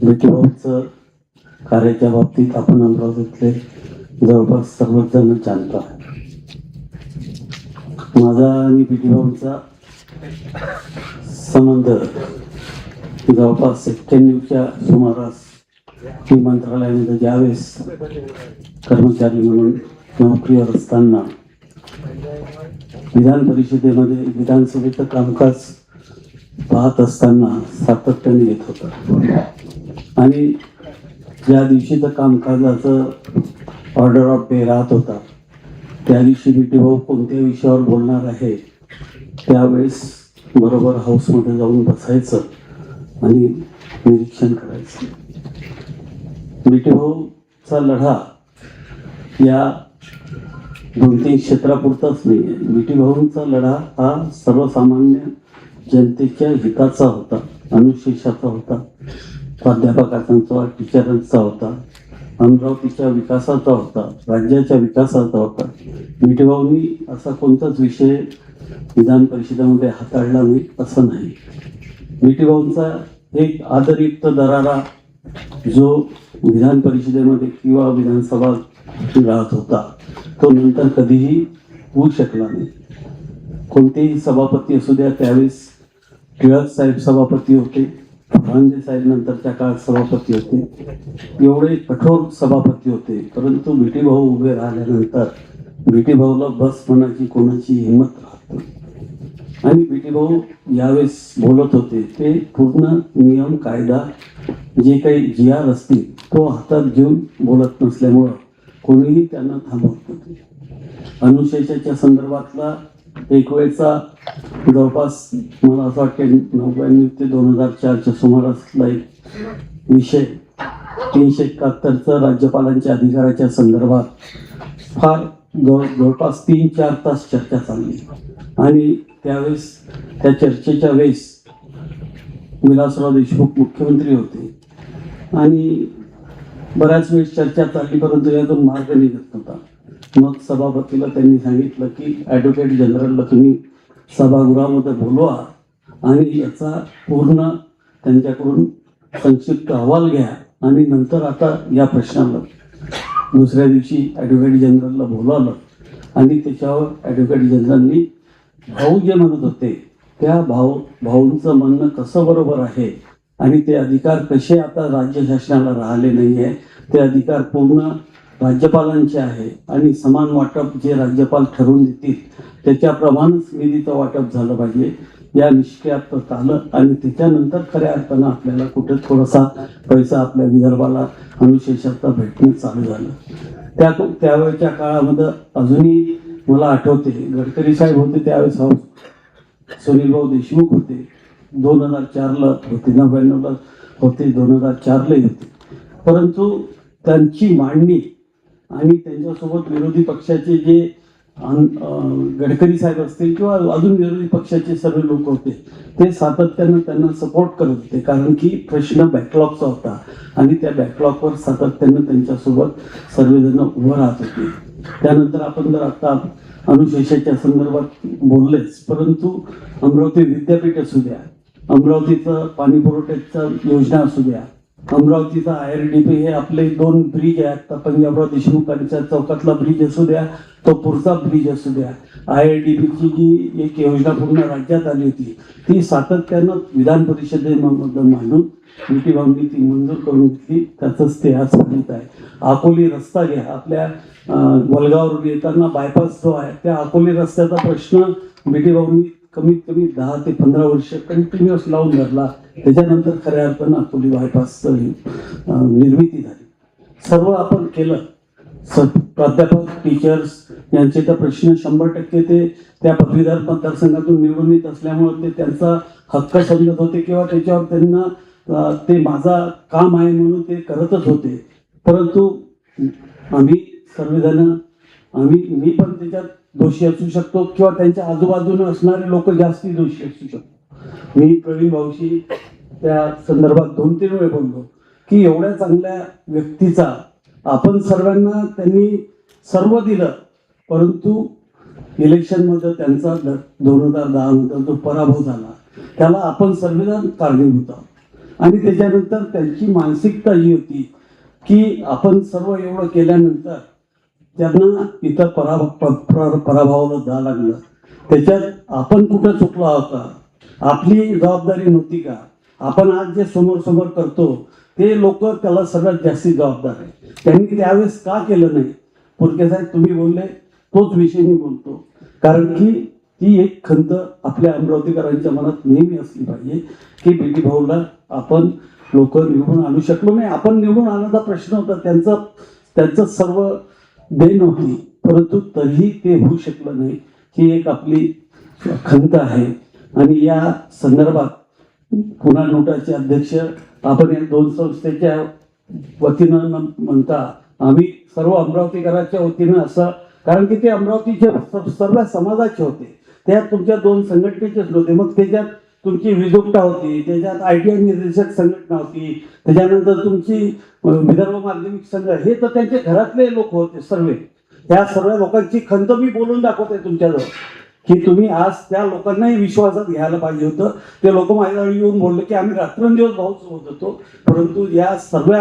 विठूभाऊचं कार्याच्या बाबतीत आपण अमरावतीतले जवळपास सर्वच जण जाणतो आहे. माझा आणि विठूभाऊचा संबंध जवळपास 91च्या सुमारास मी मंत्रालयामध्ये ज्यावेळेस कर्मचारी म्हणून नोकरीवर असताना विधान परिषदेमध्ये विधानसभेचं कामकाज पाहत असताना सातत्याने येत होतं आणि ज्या दिवशीचं कामकाजाचं ऑर्डर ऑफ डे राहत होता त्या दिवशी विठूभाऊ कोणत्या विषयावर बोलणार आहे त्यावेळेस बरोबर हाऊसमध्ये जाऊन बसायचं आणि निरीक्षण करायचं. विठूभाऊचा लढा या 2-3 क्षेत्रापुरताच नाही आहे. विठूभाऊंचा लढा हा सर्वसामान्य जनतेच्या हिताचा होता, अनुशेषाचा होता, प्राध्यापकांचा, टीचरांचा होता, अमरावतीच्या विकासाचा होता, राज्याच्या विकासाचा होता. विठूभाऊंनी असा कोणताच विषय विधान परिषदेमध्ये हाताळला नाही असं नाही. विठूभाऊंचा एक आदरयुक्त दरारा जो विधान परिषदेमध्ये किंवा विधानसभा राहत होता तो नंतर कधीही होऊ शकला नाही. कोणतेही सभापती असू द्या, त्यावेळेस टिळक साहेब सभापती होते, फर्नांडिस साहेब नंतरच्या काळात सभापती होते, एवढे कठोर सभापती होते, परंतु विठूभाऊ उभे राहिल्यानंतर विठूभाऊला बस म्हणायची कोणाची हिंमत राहत नाही. आणि विठूभाऊ यावेळेस बोलत होते ते पूर्ण नियम कायदा जे काही जी आर असतील तो हातात घेऊन बोलत नसल्यामुळं कोणीही त्यांना थांबवत नव्हते. अनुशेषाच्या संदर्भातला एक वेळचा जवळपास मला असं वाटतं 99 ते 2004च्या सुमारासला एक विषय 371चा राज्यपालांच्या अधिकाराच्या संदर्भात फार जवळपास 3-4 तास चर्चा चालली आणि त्यावेळेस त्या चर्चेच्या वेळेस विलासराव देशमुख मुख्यमंत्री होते आणि बऱ्याच वेळेस चर्चा चालली परंतु यातून मार्ग निघत नव्हता. मग सभापतीला त्यांनी सांगितलं की ॲडव्होकेट जनरलला तुम्ही सभागृहामध्ये बोलवा आणि याचा पूर्ण त्यांच्याकडून संक्षिप्त अहवाल घ्या आणि नंतर आता या प्रश्नाला. दुसऱ्या दिवशी ॲडव्होकेट जनरलला बोलावलं आणि त्याच्यावर ॲडव्होकेट जनरलनी भाऊ जे म्हणत होते त्या भाऊंचं म्हणणं कसं बरोबर आहे आणि ते अधिकार कसे आता राज्य शासनाला राहिले नाही आहे, ते अधिकार पूर्ण राज्यपालांचे आहे आणि समान वाटप जे राज्यपाल ठरवून देतील त्याच्याप्रमाणेच निधीचं वाटप झालं पाहिजे या निश्चयात आलं आणि त्याच्यानंतर खऱ्या अर्थानं आपल्याला कुठे थोडासा पैसा आपल्या विदर्भाला अनुशेषाचा भेटणं चालू झालं. त्यावेळच्या काळामध्ये अजूनही मला आठवते गडकरी साहेब होते त्यावेळेस, सुनीलभाऊ देशमुख होते, 2004ला होते, 99ला होते, 2004लाही होते, परंतु त्यांची मांडणी आणि त्यांच्यासोबत विरोधी पक्षाचे जे गडकरी साहेब असतील किंवा अजून विरोधी पक्षाचे सर्व लोक होते ते सातत्यानं त्यांना सपोर्ट करत होते कारण की प्रश्न बॅकलॉगचा होता आणि त्या बॅकलॉगवर सातत्यानं त्यांच्यासोबत सर्वजण उभं राहत होते. त्यानंतर आपण जर आता अनुशेषाच्या संदर्भात बोललेच, परंतु अमरावती विद्यापीठ असू द्या, अमरावतीचं पाणी पुरवठ्याचा योजना असू द्या, अमरावतीचा IRDP हे आपले 2 ब्रिज आहेत, पंजाबराव देशमुख चौकातला ब्रिज असू द्या, तो पुढचा ब्रिज असू द्या, IRDPची जी एक योजना पूर्ण राज्यात आली होती ती सातत्यानं विधान परिषदेमध्ये मांडून विठूभाऊंनी ती मंजूर करून घेतली. त्याचंच ते आज फलित आहे. अकोली रस्ता घ्या, आपल्या वलगावरून येताना बायपास जो आहे त्या अकोली रस्त्याचा प्रश्न विठूभाऊंनी कमीत कमी 10 ते 15 वर्ष कंटिन्युअस लावून धरला. त्याच्यानंतर खऱ्या अर्थानं अकोली बायपासचं निर्मिती झाली. सर्व आपण केलं. प्राध्यापक टीचर्स यांचे तर प्रश्न 100% ते त्या पदवीधर मतदारसंघातून निवडून येत असल्यामुळे ते त्यांचा हक्क समजत होते किंवा त्याच्यावर त्यांना ते माझा काम आहे म्हणून ते करतच होते. परंतु आम्ही सर्वजण मी पण त्याच्यात दोषी असू शकतो किंवा त्यांच्या आजूबाजूने असणारे लोक जास्ती दोषी असू शकतो. मी प्रवीण भाऊशी त्या संदर्भात 2-3 वेळ बोललो की एवढ्या चांगल्या व्यक्तीचा आपण सर्वांना त्यांनी सर्व दिलं परंतु इलेक्शनमध्ये त्यांचा 2010 नंतर जो पराभव झाला त्याला आपण सर्वजण कारणीभूत आहोत. आणि त्याच्यानंतर त्यांची मानसिकता ही होती की आपण सर्व एवढं केल्यानंतर त्यांना इथं पराभवाला जावं लागलं. त्याच्यात आपण कुठं चुकलो होता, आपली जबाबदारी नव्हती का? आपण आज जे समोर समोर करतो ते लोक त्याला सगळ्यात जास्ती जबाबदार आहे. त्यांनी त्यावेळेस का केलं नाही? पुरके साहेब तुम्ही बोलले तोच विषय मी बोलतो, कारण की ती एक खंत आपल्या अमरावतीकरांच्या मनात नेहमी असली पाहिजे की बीटी भाऊला आपण लोक निवडून आणू शकलो नाही. आपण निवडून आणण्याचा प्रश्न होता, त्यांचं सर्व देण होती, परंतु तरीही ते होऊ शकलं नाही. ही एक आपली खंत आहे. आणि या संदर्भात पुन्हा नोटाचे अध्यक्ष आपण या दोन संस्थेच्या वतीनं म्हणता, आम्ही सर्व अमरावतीकरांच्या वतीनं असं, कारण की ते अमरावतीचे सर्व समाजाचे होते, त्यात तुमच्या दोन संघटनेचेच नव्हते. मग त्याच्यात तुमची विजोगता होती, त्याच्यात ITI निर्देशक संघटना होती, त्याच्यानंतर तुमची विदर्भ माध्यमिक संघ, हे तर त्यांचे घरातले लोक होते सर्व. त्या सर्व लोकांची खंत मी बोलून दाखवते तुमच्याजवळ की तुम्ही आज त्या लोकांनाही विश्वासात घ्यायला पाहिजे होतं. ते लोक माझ्याजवळ येऊन बोलले की आम्ही रात्रंदिवस भाऊ सोबत होतो, परंतु या सर्व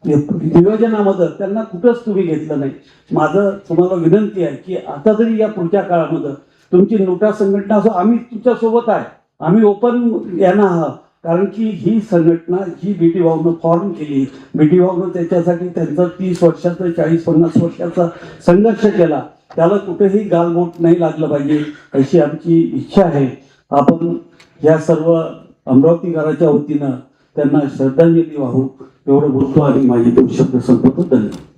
नियोजनामध्ये त्यांना कुठंच तुम्ही घेतलं नाही. माझं तुम्हाला विनंती आहे की आता तरी या पुढच्या काळामध्ये तुमची नोटा संघटना असो, आम्ही तुमच्या सोबत आहे, आम्ही ओपन यांना आहात. कारण की ही संघटना ही बीटी भाऊनं फॉर्म केली, बीटी भाऊनं त्याच्यासाठी त्यांचा 30 वर्षाचा 40-50 वर्षाचा संघर्ष केला, त्याला कुठेही गालबोट नाही लागलं पाहिजे अशी आमची इच्छा आहे. आपण या सर्व अमरावतीकरांच्या वतीनं त्यांना श्रद्धांजली वाहू एवढं बोलतो आणि माझे 2 शब्द संपवतो. धन्यवाद.